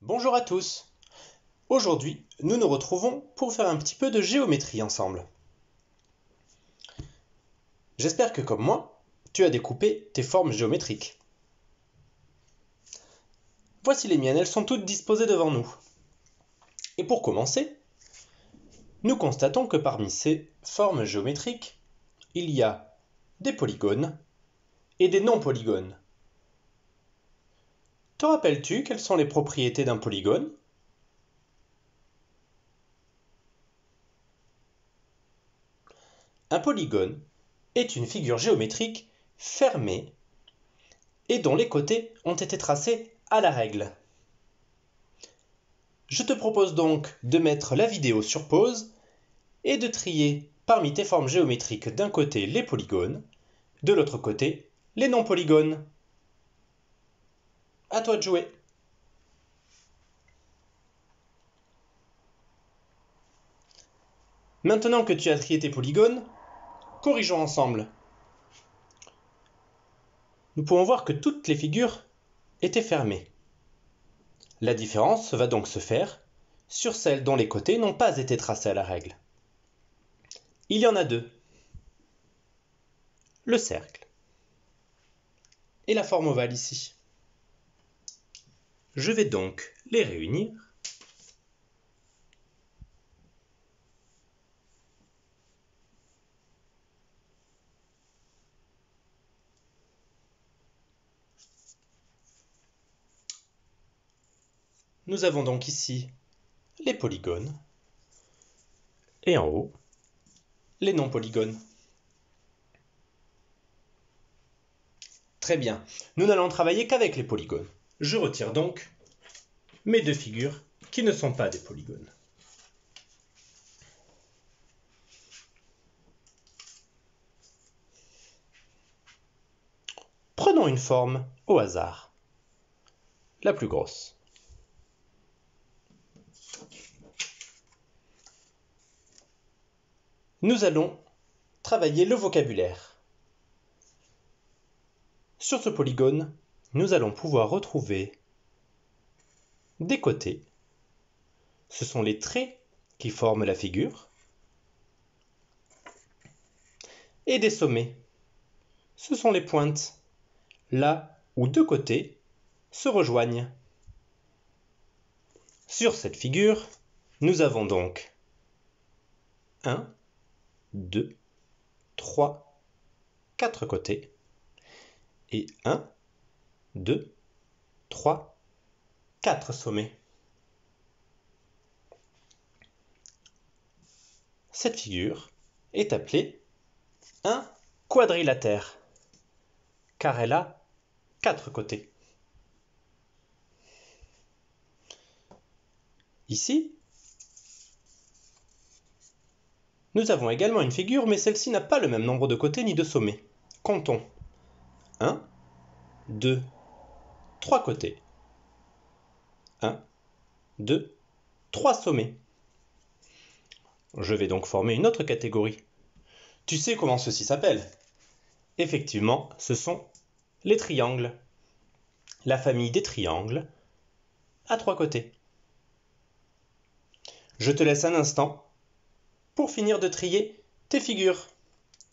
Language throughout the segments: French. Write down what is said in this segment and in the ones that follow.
Bonjour à tous. Aujourd'hui, nous nous retrouvons pour faire un petit peu de géométrie ensemble. J'espère que comme moi, tu as découpé tes formes géométriques. Voici les miennes, elles sont toutes disposées devant nous. Et pour commencer, nous constatons que parmi ces formes géométriques, il y a des polygones et des non-polygones. Te rappelles-tu quelles sont les propriétés d'un polygone ? Un polygone est une figure géométrique fermée et dont les côtés ont été tracés à la règle. Je te propose donc de mettre la vidéo sur pause et de trier parmi tes formes géométriques d'un côté les polygones, de l'autre côté les non-polygones. À toi de jouer. Maintenant que tu as trié tes polygones, corrigeons ensemble. Nous pouvons voir que toutes les figures étaient fermées. La différence va donc se faire sur celles dont les côtés n'ont pas été tracés à la règle. Il y en a deux. Le cercle et la forme ovale ici. Je vais donc les réunir. Nous avons donc ici les polygones et en haut les non-polygones. Très bien, nous n'allons travailler qu'avec les polygones. Je retire donc mes deux figures qui ne sont pas des polygones. Prenons une forme au hasard, la plus grosse. Nous allons travailler le vocabulaire. Sur ce polygone, nous allons pouvoir retrouver des côtés. Ce sont les traits qui forment la figure. Et des sommets. Ce sont les pointes, là où deux côtés se rejoignent. Sur cette figure, nous avons donc 1, 2, 3, 4 côtés et 1, 2, 3, 4 sommets. Cette figure est appelée un quadrilatère car elle a 4 côtés. Ici, nous avons également une figure, mais celle-ci n'a pas le même nombre de côtés ni de sommets. Comptons. 1, 2, 3 côtés. 1, 2, 3 sommets. Je vais donc former une autre catégorie. Tu sais comment ceci s'appelle ? Effectivement, ce sont les triangles. La famille des triangles à 3 côtés. Je te laisse un instant pour finir de trier tes figures.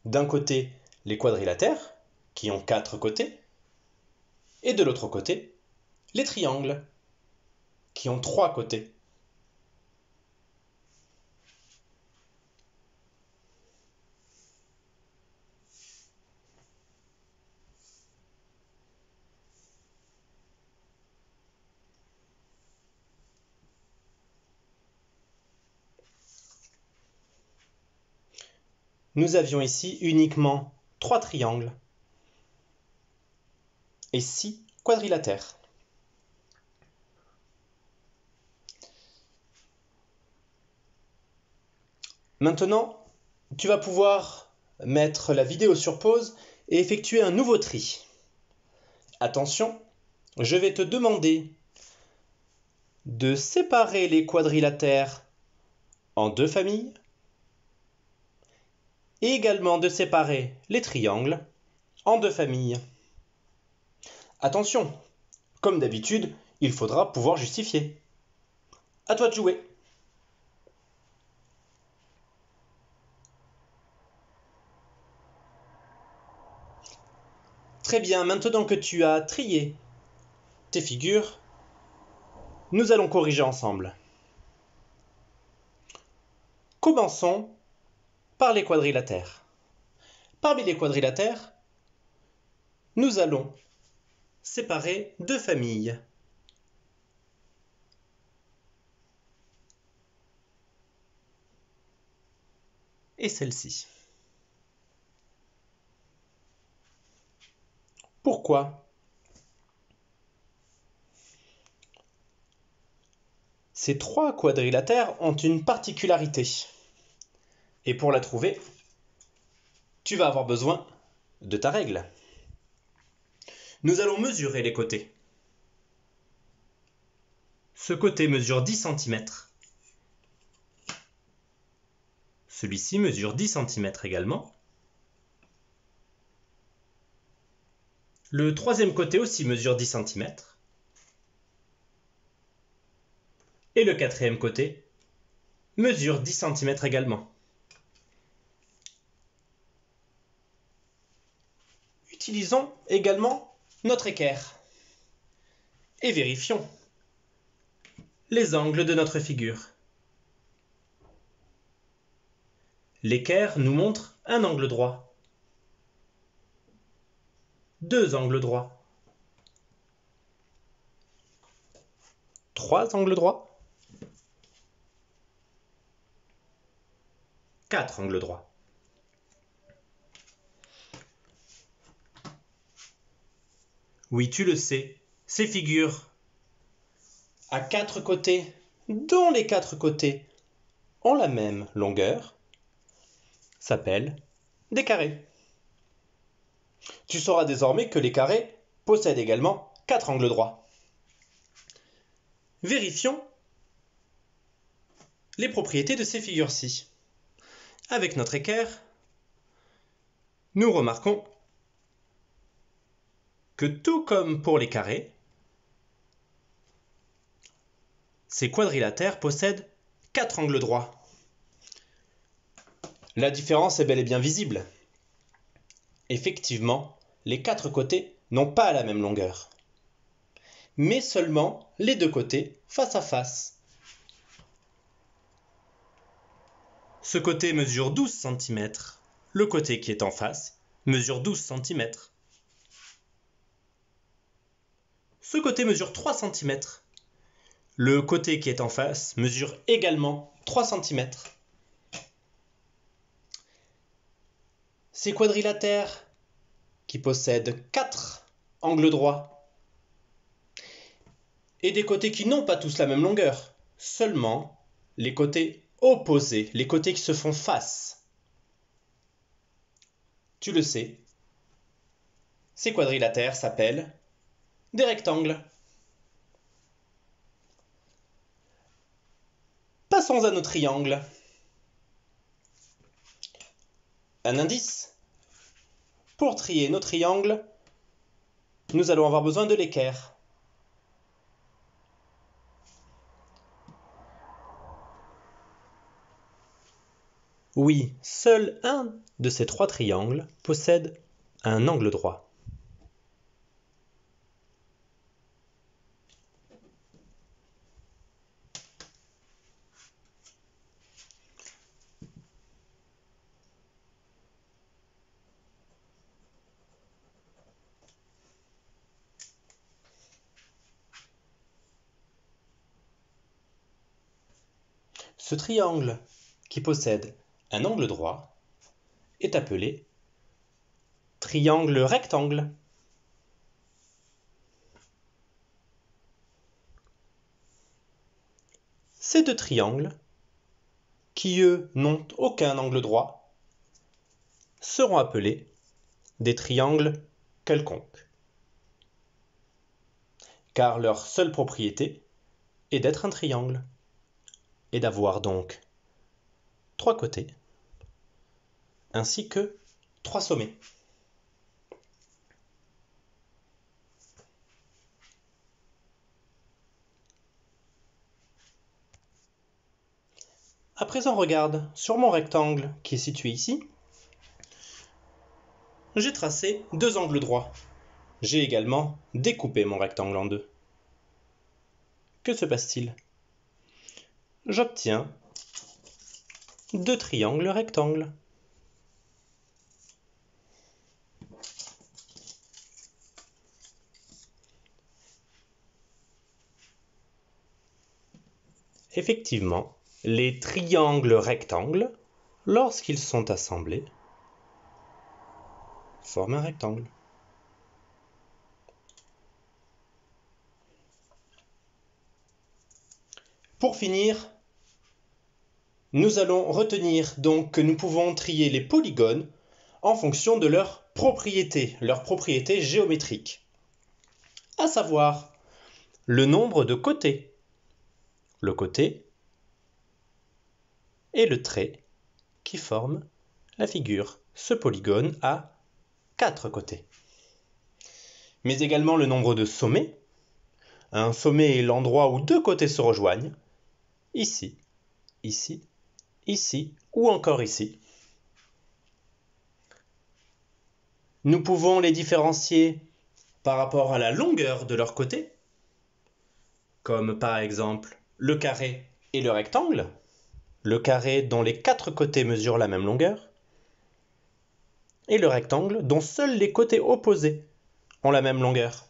D'un côté, les quadrilatères, qui ont 4 côtés, et de l'autre côté, les triangles, qui ont 3 côtés. Nous avions ici uniquement 3 triangles et 6 quadrilatères. Maintenant, tu vas pouvoir mettre la vidéo sur pause et effectuer un nouveau tri. Attention, je vais te demander de séparer les quadrilatères en 2 familles et également de séparer les triangles en 2 familles. Attention, comme d'habitude, il faudra pouvoir justifier. À toi de jouer. Très bien, maintenant que tu as trié tes figures, nous allons corriger ensemble. Commençons par les quadrilatères. Parmi les quadrilatères, nous allons séparer deux familles. Et celle-ci. Pourquoi? Ces trois quadrilatères ont une particularité. Et pour la trouver, tu vas avoir besoin de ta règle. Nous allons mesurer les côtés. Ce côté mesure 10 cm. Celui-ci mesure 10 cm également. Le troisième côté aussi mesure 10 cm. Et le quatrième côté mesure 10 cm également. Utilisons également notre équerre et vérifions les angles de notre figure. L'équerre nous montre un angle droit, deux angles droits, trois angles droits, quatre angles droits. Oui, tu le sais, ces figures à quatre côtés, dont les quatre côtés ont la même longueur, s'appellent des carrés. Tu sauras désormais que les carrés possèdent également quatre angles droits. Vérifions les propriétés de ces figures-ci. Avec notre équerre, nous remarquons que tout comme pour les carrés, ces quadrilatères possèdent quatre angles droits. La différence est bel et bien visible. Effectivement, les quatre côtés n'ont pas la même longueur, mais seulement les deux côtés face à face. Ce côté mesure 12 cm, le côté qui est en face mesure 12 cm. Ce côté mesure 3 cm. Le côté qui est en face mesure également 3 cm. Ces quadrilatères qui possèdent 4 angles droits et des côtés qui n'ont pas tous la même longueur, seulement les côtés opposés, les côtés qui se font face. Tu le sais, ces quadrilatères s'appellent des rectangles. Passons à nos triangles. Un indice. Pour trier nos triangles, nous allons avoir besoin de l'équerre. Oui, seul un de ces trois triangles possède un angle droit. Ce triangle qui possède un angle droit est appelé triangle rectangle. Ces deux triangles, qui eux n'ont aucun angle droit, seront appelés des triangles quelconques, car leur seule propriété est d'être un triangle et d'avoir donc trois côtés ainsi que trois sommets. À présent, regarde, sur mon rectangle qui est situé ici, j'ai tracé 2 angles droits. J'ai également découpé mon rectangle en 2. Que se passe-t-il? J'obtiens 2 triangles rectangles. Effectivement, les triangles rectangles, lorsqu'ils sont assemblés, forment un rectangle. Pour finir, nous allons retenir donc que nous pouvons trier les polygones en fonction de leurs propriétés géométriques, à savoir le nombre de côtés, le côté et le trait qui forment la figure. Ce polygone a 4 côtés. Mais également le nombre de sommets. Un sommet est l'endroit où 2 côtés se rejoignent, ici, ici, ici ou encore ici. Nous pouvons les différencier par rapport à la longueur de leurs côtés, comme par exemple le carré et le rectangle, le carré dont les 4 côtés mesurent la même longueur, et le rectangle dont seuls les côtés opposés ont la même longueur.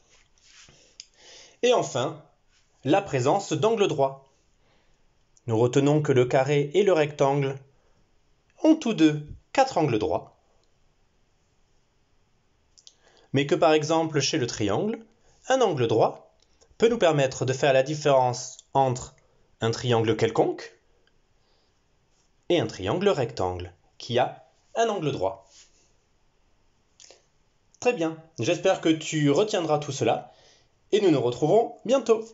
Et enfin, la présence d'angles droits. Nous retenons que le carré et le rectangle ont tous deux 4 angles droits, mais que par exemple chez le triangle, un angle droit peut nous permettre de faire la différence entre un triangle quelconque et un triangle rectangle qui a un angle droit. Très bien, j'espère que tu retiendras tout cela et nous nous retrouvons bientôt.